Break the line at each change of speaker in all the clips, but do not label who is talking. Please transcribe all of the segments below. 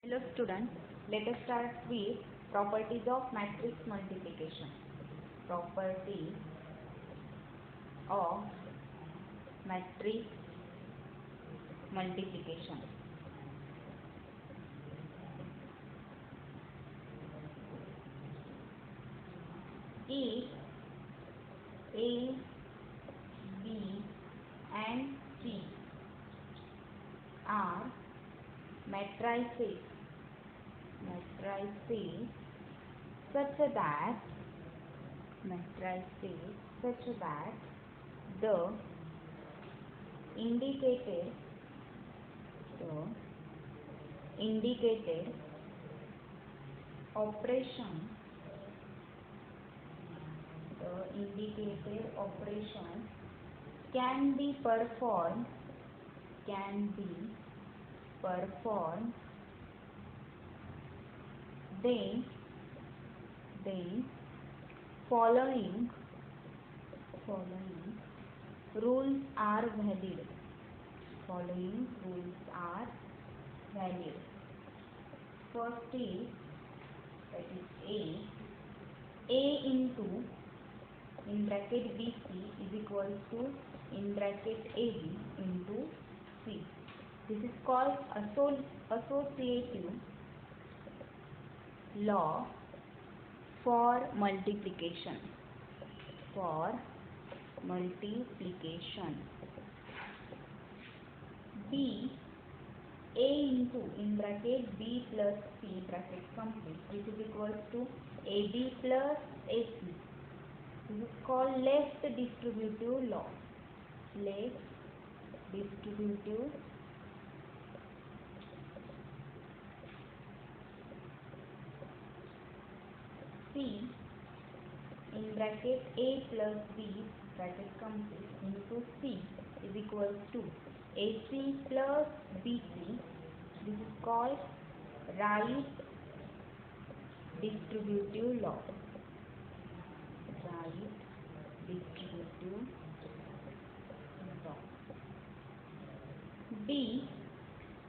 Hello students, let us start with properties of matrix multiplication. Properties of matrix multiplication. If A, B and C are matrices such that the indicated operation can be performed then following rules are valid. First is, that is A into in bracket BC is equals to in bracket AB into C. This is called associative law for multiplication. B A into in bracket B plus C bracket complete, which is equals to AB plus AC. This is called left distributive law. C in bracket A plus B bracket complete into C is equals to AC plus BC. This is called right distributive law. B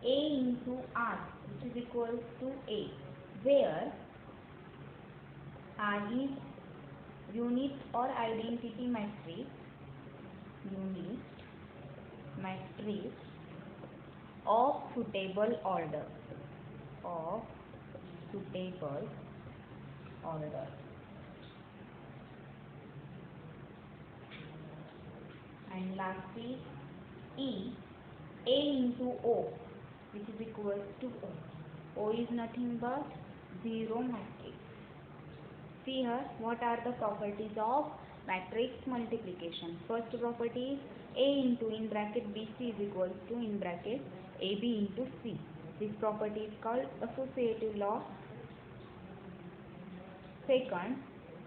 A into R, which is equals to A, where R is unit or identity matrix of suitable order. And lastly, E A into O, which is equals to O. O is nothing but zero matrix. See here, what are the properties of matrix multiplication? First property is A into in bracket BC is equals to in bracket AB into C. This property is called associative law. Second,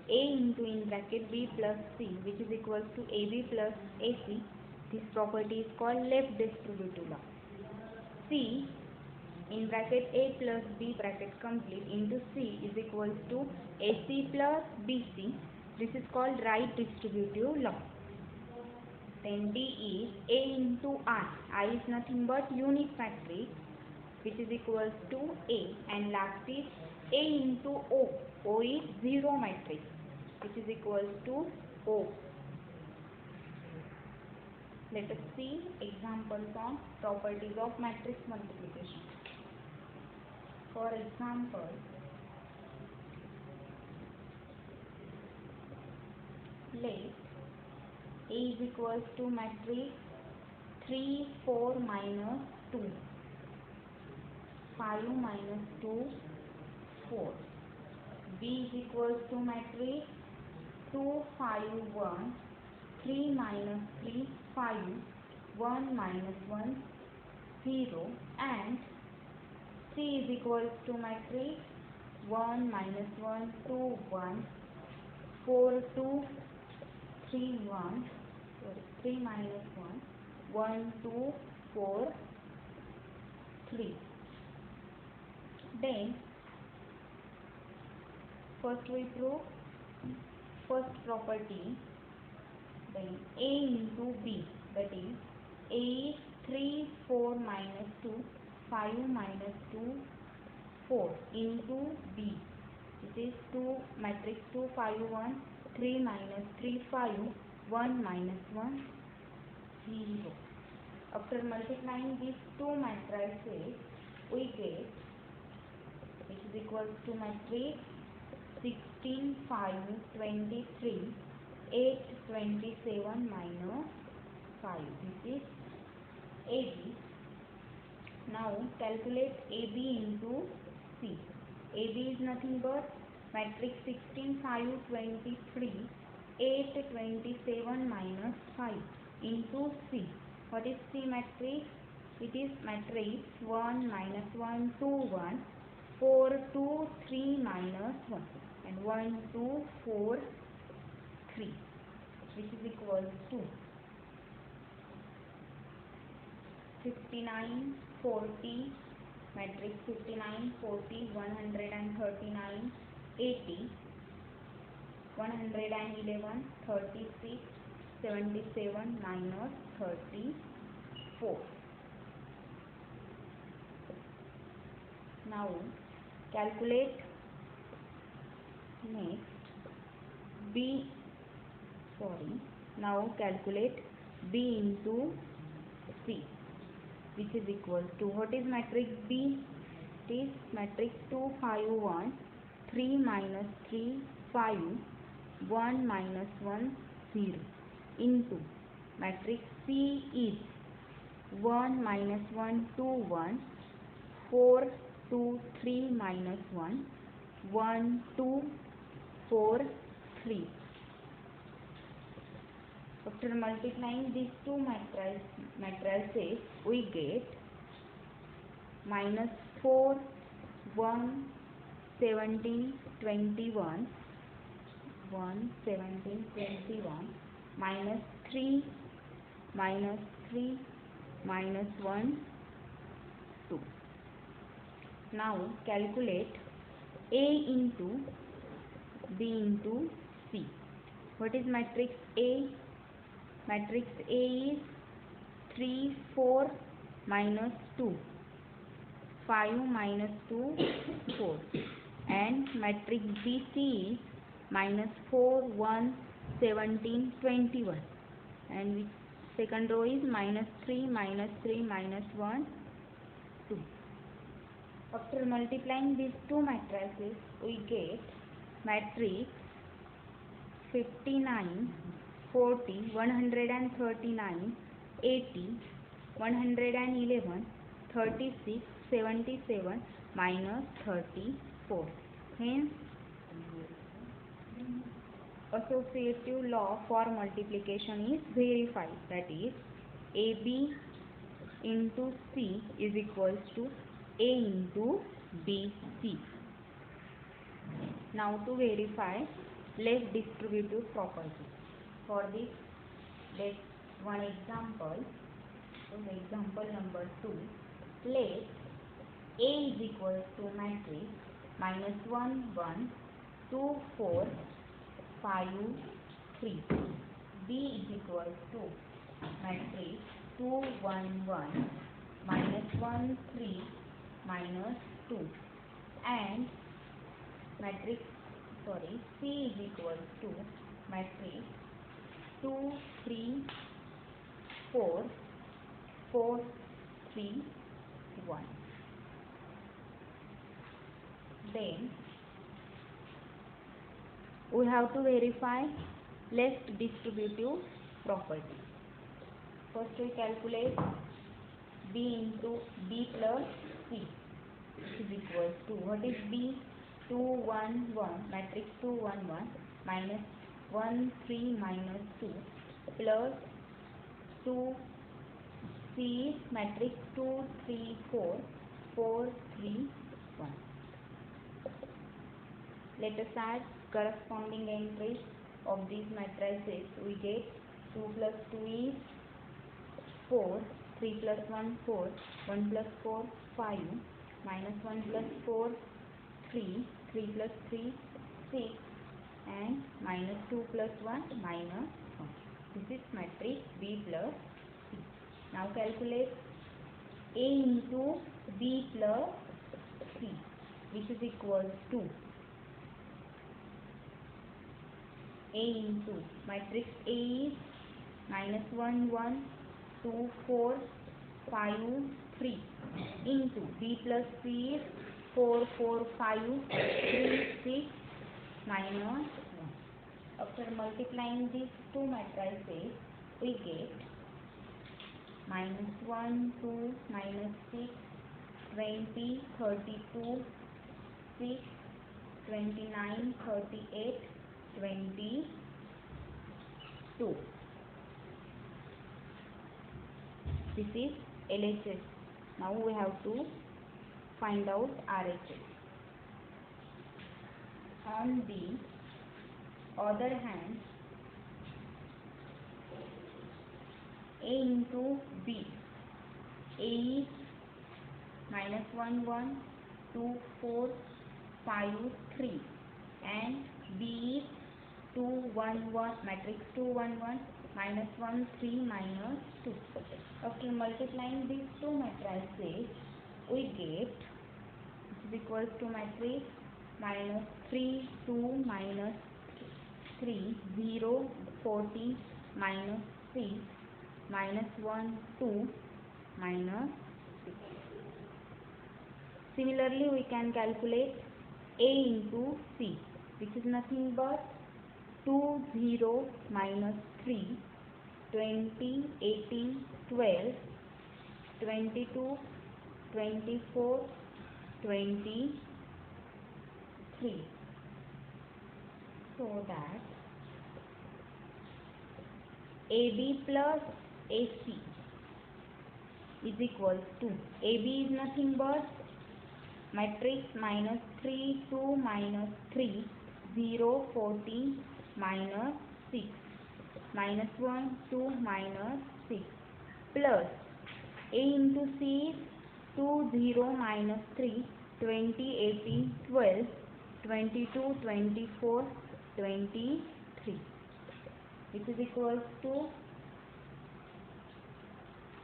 A into in bracket B plus C, which is equals to AB plus AC. This property is called left distributive law. C in bracket A plus B bracket complete into C is equals to AC plus BC. This is called right distributive law. Then D is A into I. I is nothing but unit matrix, which is equals to A. And last is A into O. O is zero matrix, which is equals to O. Let us see examples on properties of matrix multiplication. For example, let A is equals to matrix 3, 4 minus 2, 5 minus 2, 4. B is equals to matrix 2, 5, 1, 3 minus 3, 5, 1 minus 1, 0, and C is equals to matrix 1 minus 1, 2, 1, 4, 2, 3, 1, 3 minus 1, 1, 2, 4, 3. Then, first we prove first property, then A into B, that is A is 3, 4 minus 2, 5 minus 2, 4 into B. This is 2 matrix 2 5 1 3 minus 3 5 1 minus 1 0. After multiplying these two matrices, we get which is equals to matrix 16 5 23 8 27 minus 5. This is AB. Now calculate AB into C. AB is nothing but matrix 16 5 23 8 27 minus 5 into C. What is C matrix? It is matrix 1 minus 1 2 1 4 2 3 minus 1 and 1 2 4 3, which is equal to 59 40 matrix 59 40 139 80 111 36 77 minus 34. Now calculate now calculate B into C, which is equal to, what is matrix B? It is matrix 2 5 1 3 minus 3 5 1 minus 1 0 into matrix C is 1 minus 1 2 1 4 2 3 minus 1 1 2 4 3. After multiplying these two matrices, we get minus 4 1 17 21 1 17 21 minus 3 minus 3 minus 1 2. Now calculate A into B into C. What is matrix A? Matrix A is 3 4 minus 2 5 minus 2 4 and matrix BC is minus 4 1 17 21 and which second row is minus 3 minus 3 minus 1 2. After multiplying these two matrices, we get matrix 59 40 139 80 111 36 77 minus 34. Hence associative law for multiplication is verified, that is AB into C is equals to A into BC. Now to verify left distributive property. For this, let one example. So example number 2. Let A is equals to matrix minus 1 1 2 4 5 3. B is equals to matrix 2 1 1 minus 1 3 minus 2 and matrix C is equals to matrix 2 3 4 4 3 1. Then we have to verify left distributive property. First we calculate B into B plus C, which is equals to, what is B? 2 1 1 matrix 2 1 1 minus 1 3 minus 2 plus 2 C is matrix 2 3 4 4 3 1. Let us add corresponding entries of these matrices. We get 2 plus 2 is 4, 3 plus 1 4, 1 plus 4 5, minus 1 plus 4 3, 3 plus 3 6 and minus 2 plus 1 minus 1. This is matrix B plus C. Now calculate A into B plus C. which is equals to A into matrix A is -1 1 2 4 5 3 into B plus C is 4 4 5 3 6 minus 1. After multiplying these two matrices, we get -1 2 -6 20 32 6 29 38 22. This is LHS. Now we have to find out RHS. On the other hand, A into B. A is -1 1 2 4 5 3 and B is 2 1 1 matrix 2 1 1 -1 3 -2. After multiplying these two matrices, we get this is equals to matrix -3 2 -3 0 14 -6 -1 2 -6. Similarly, we can calculate A into C, which is nothing but 2 0 -3 20 18 12 22 24 23. So that AB plus AC is equals to AB is nothing but matrix -3 2 -3 0 14 -6 -1 2 -6 plus A into C is 2 0 -3 20 18 12 22 24 23, which is equals to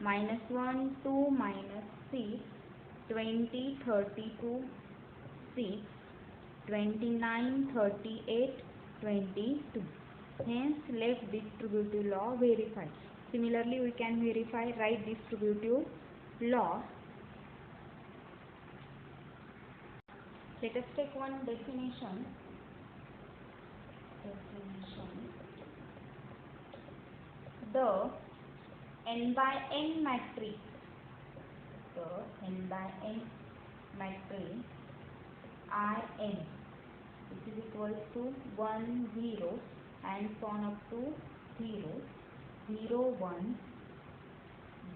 -1 2 -6 20 32 6 29 38 22. Hence, left distributive law verified. Similarly, we can verify right distributive law. Let us take one definition. The n by n matrix. The n by n matrix Rn, which is equals to 1 0 and so on up to 0 0 1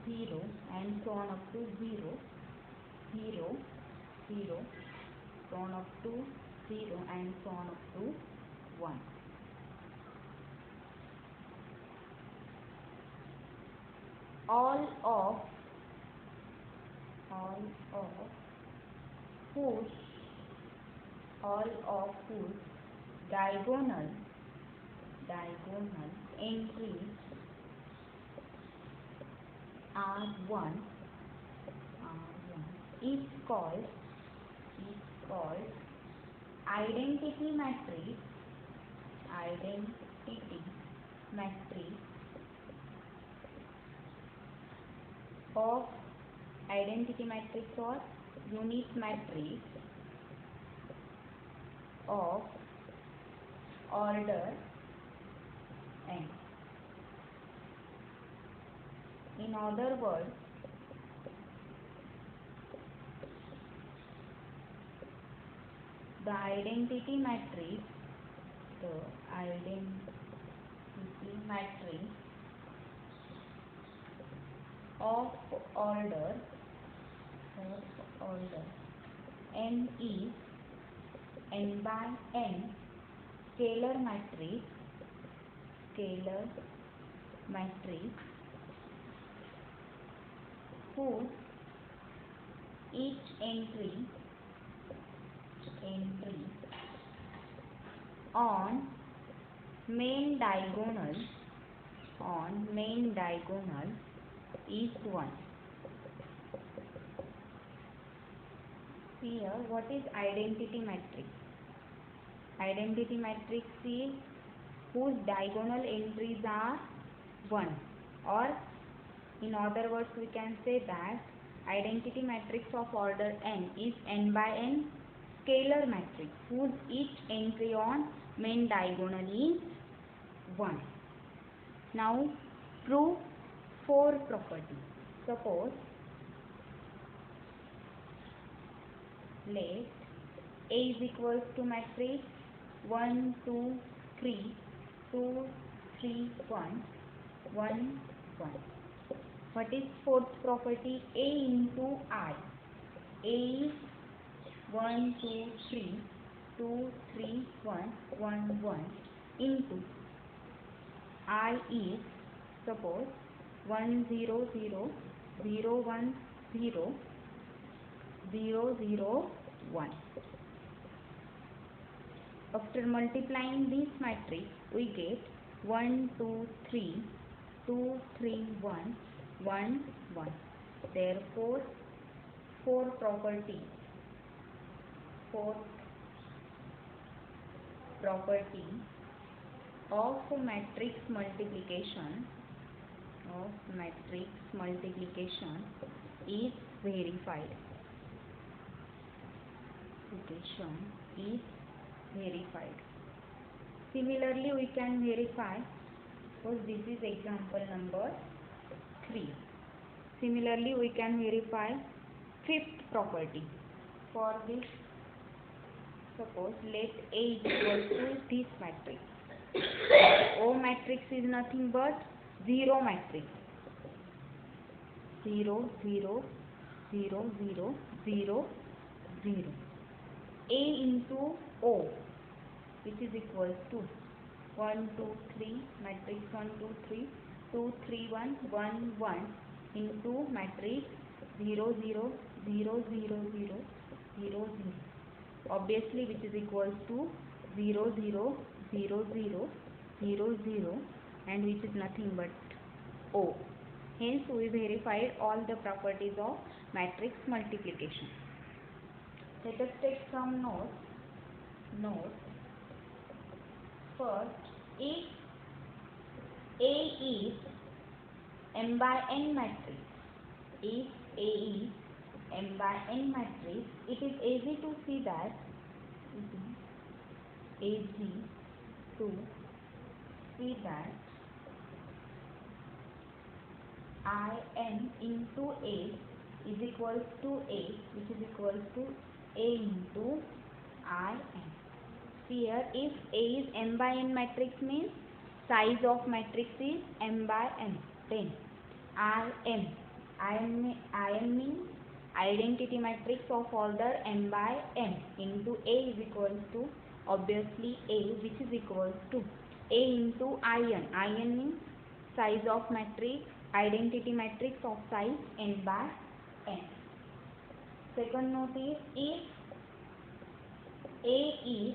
0 and so on up to 0 0 0 so on up to 0 and so on up to 1. All of whose diagonal entries R1 is called identity matrix of unit matrix of order n. In other words, the identity matrix of order n is n by n scalar matrix whose each entry on main diagonal is 1. Here, what is identity matrix? Identity matrix is whose diagonal entries are 1, or in other words we can say that identity matrix of order n is n by n scalar matrix whose each entry on main diagonal is 1. Now prove 4 properties. Suppose let A is equals to matrix 1 2 3 2 3 1 1 1. What is fourth property? A into I. A is 1 2 3 2 3 1 1 1 into I is suppose 1 0 0 0 1 0 0 0 1. After multiplying this matrix we get 1 2 3 2 3 1 1 1. Therefore fourth property of matrix multiplication is verified. Similarly, we can verify, suppose this is example number 3. Similarly, we can verify fifth property. For this, suppose let A is equal to this matrix. O matrix is nothing but 0 matrix. 0 0 0 0 0 0. A into O, which is equals to 1 2 3 matrix 1 2 3 2 3 1 1 1 into matrix 0 0 0 0 0 0 0. Obviously, which is equals to 0 0 0 0 0 0 and which is nothing but O. Hence, we verified all the properties of matrix multiplication. Let us take some notes. First, if A is m by n matrix, it is easy to see that In into A is equals to A, which is equals to A into In. Here, if A is m by n matrix means size of matrix is m by n. Then In means identity matrix of order m by n into A is equals to obviously A, which is equals to A into In means size of matrix, identity matrix of size n by n. Second note is if A is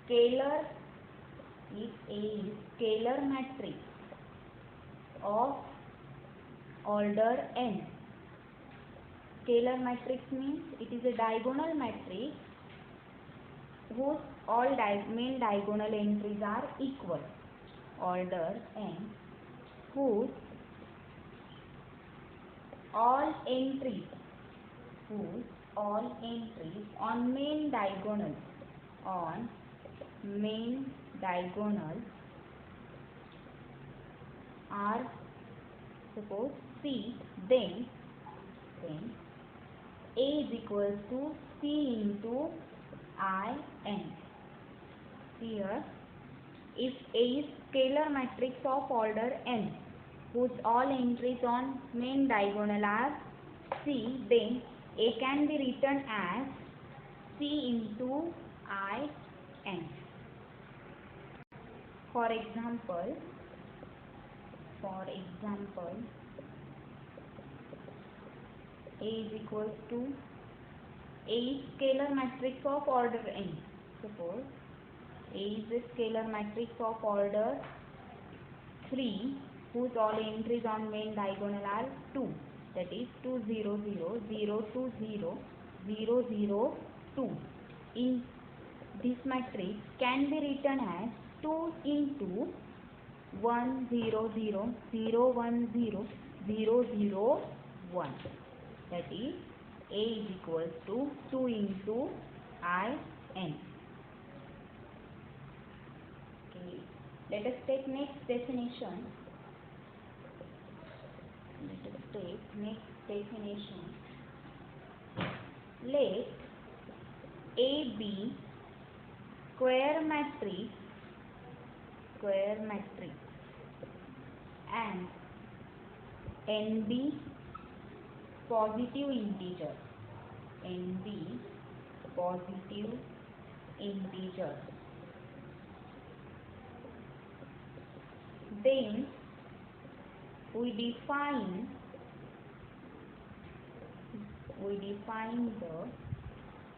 scalar matrix of order n. Scalar matrix means it is a diagonal matrix whose all main diagonal entries are equal. Order n whose all entries on main diagonal are suppose C, then A is equals to C into In. Here, if A is scalar matrix of order n whose all entries on main diagonal are C, then A can be written as C into In. For example, A is equals to A is scalar matrix of order n. Suppose A is a scalar matrix of order 3 whose all entries on main diagonal are 2, that is 2 0 0 0 2 0 0 0 2 in this matrix can be written as 2 into 1 0 0 0 1 0 0 0 1. That is A is equals to 2 into IN. Okay. Let us take next definition. Let A be square matrix and N be positive integer. Then we define the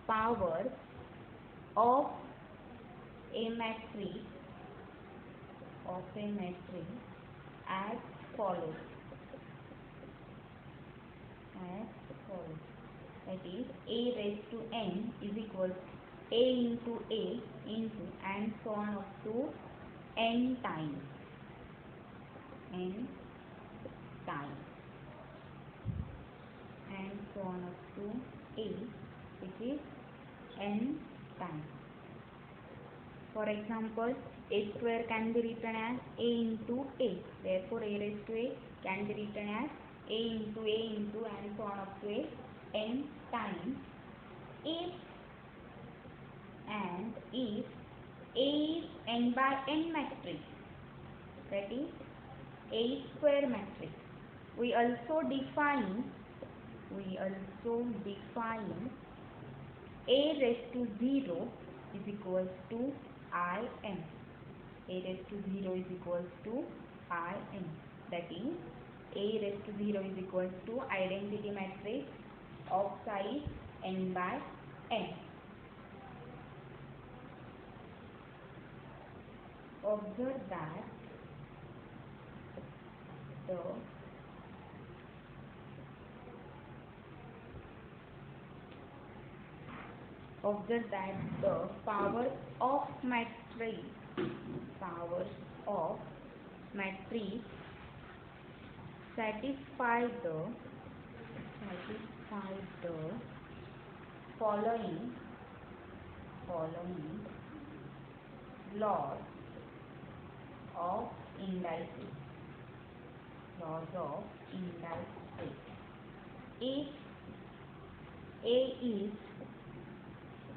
powers of a matrix as follows. That is A raised to N is equal to A into A into and so on up to N times. And so on up to A, which is N times. For example, A square can be written as A into A. Therefore, A raised to A can be written as A into and so on up to A N times. If A is N by N matrix, that is A square matrix, we also define A raised to 0 is equals to IN. A raised to 0 is equals to IN. That is A raised to 0 is equals to identity matrix of size N by N. Observe that the powers of matrix satisfy the following laws of indices. If A is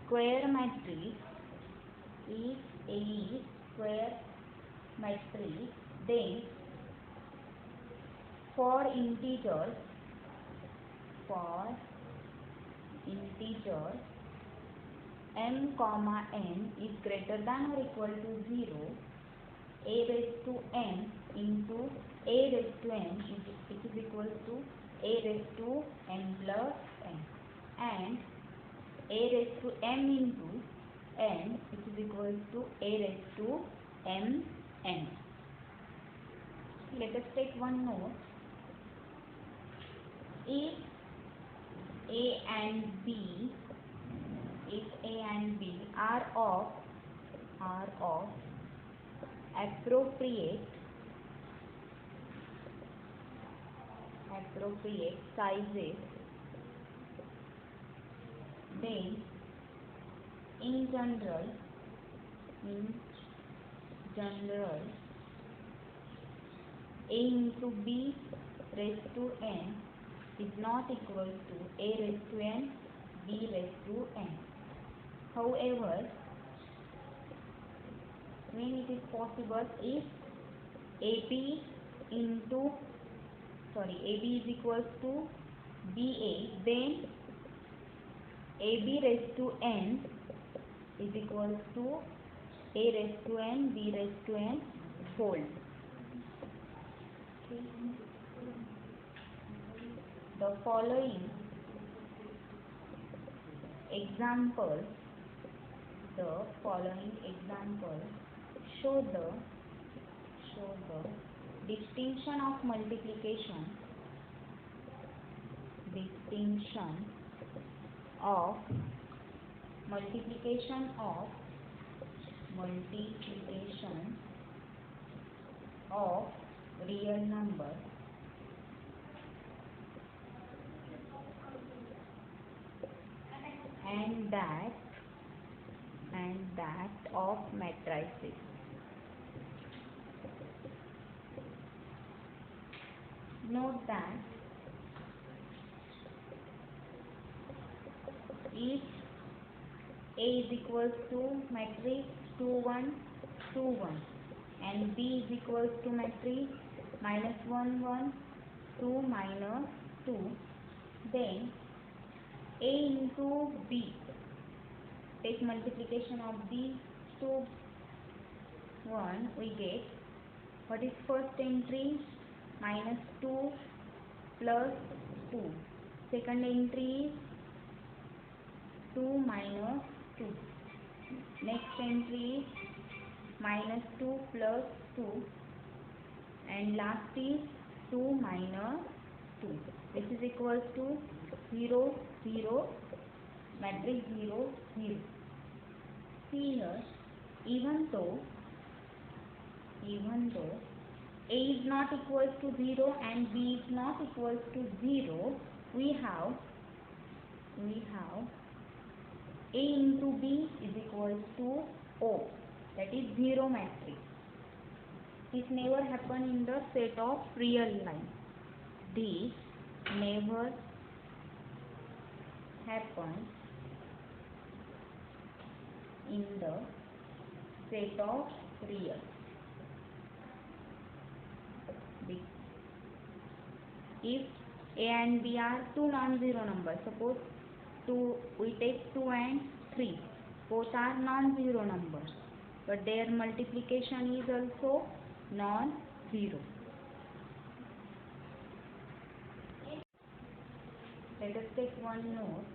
square matrix, then for integers m comma n is greater than or equal to 0, A raised to n into A raised to n is equal to A raised to n plus n, and A raised to m into n which is equal to A raised to m n. Let us take one note. If A and B are of appropriate sizes, then in general A into B raised to n is not equal to A raised to n, B raised to n. However, when it is possible, if AB is equals to BA, then AB raised to n is equals to A raised to n, B raised to n fold. Okay. The following examples show the distinction of multiplication multiplication of real number and that of matrices. Note that if A is equals to matrix 2 1 2 1 and B is equals to matrix minus 1 1 2 minus 2, then A into B, take multiplication of these two 1, we get what is first entry minus 2 plus 2, second entry is 2 minus 2, next entry is minus 2 plus 2, and last is 2 minus 2. This is equals to 0 0 matrix 0 0. See here, even though A is not equals to 0 and B is not equals to 0, we have A into B is equals to O, that is 0 matrix. This never happen in the set of real line. This never happens in the set of real. If A and B are two non-zero numbers, suppose we take 2 and 3, both are non-zero numbers, but their multiplication is also non-zero. Let us take one note.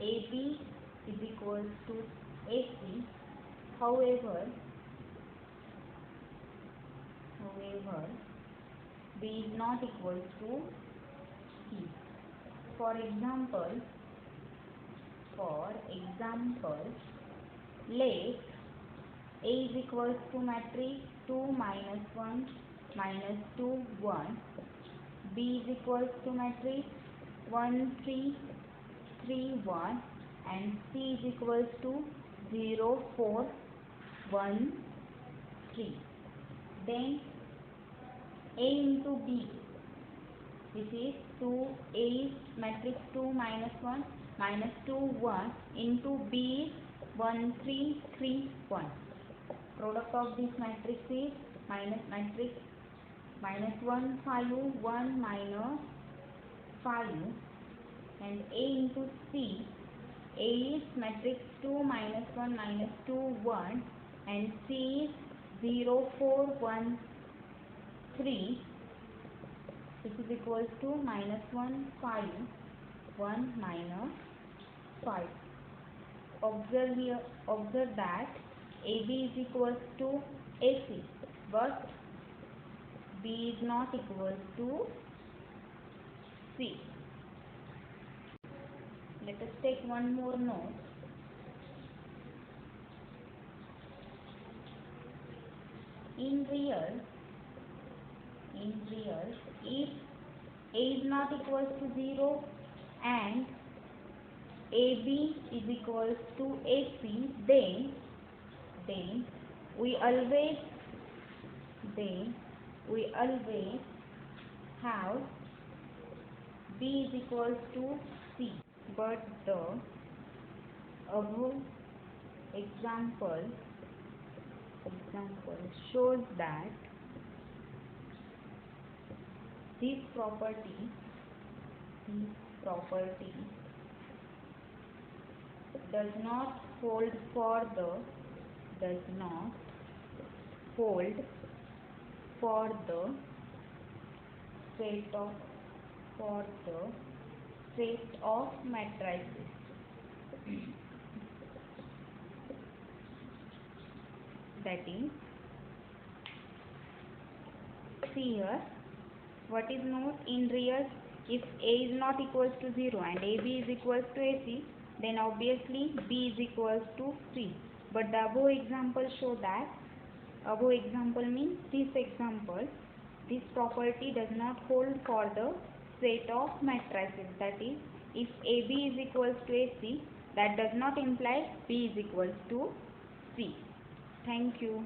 AB is equals to AC. However, B is not equals to C. For example, let A is equals to matrix 2 minus 1 minus 2 1. B is equals to matrix 1 3 3 1 and C is equals to 0 4 1 3. Then A into B, this is 2, A is matrix 2 minus 1 minus 2 1 into B is 1 3 3 1. Product of this matrix is minus matrix minus 1 5 1 minus 5, and A into C, A is matrix 2 minus 1 minus 2 1 and C is 0 4 1 3. This is equals to minus 1 5 1 minus 5. Observe that AB is equals to AC, but B is not equals to C. Let us take one more note. In real, if A is not equals to 0 and AB is equals to AC, then we always have B is equals to C. But the above example shows that this property does not hold for the set of matrices. That is, see here, what is note in real, if A is not equals to 0 and AB is equals to AC, then obviously B is equals to C. But the above example show that, above example means this example, this property does not hold for the set of matrices. That is, if AB is equals to AC, that does not imply B is equals to C. Thank you.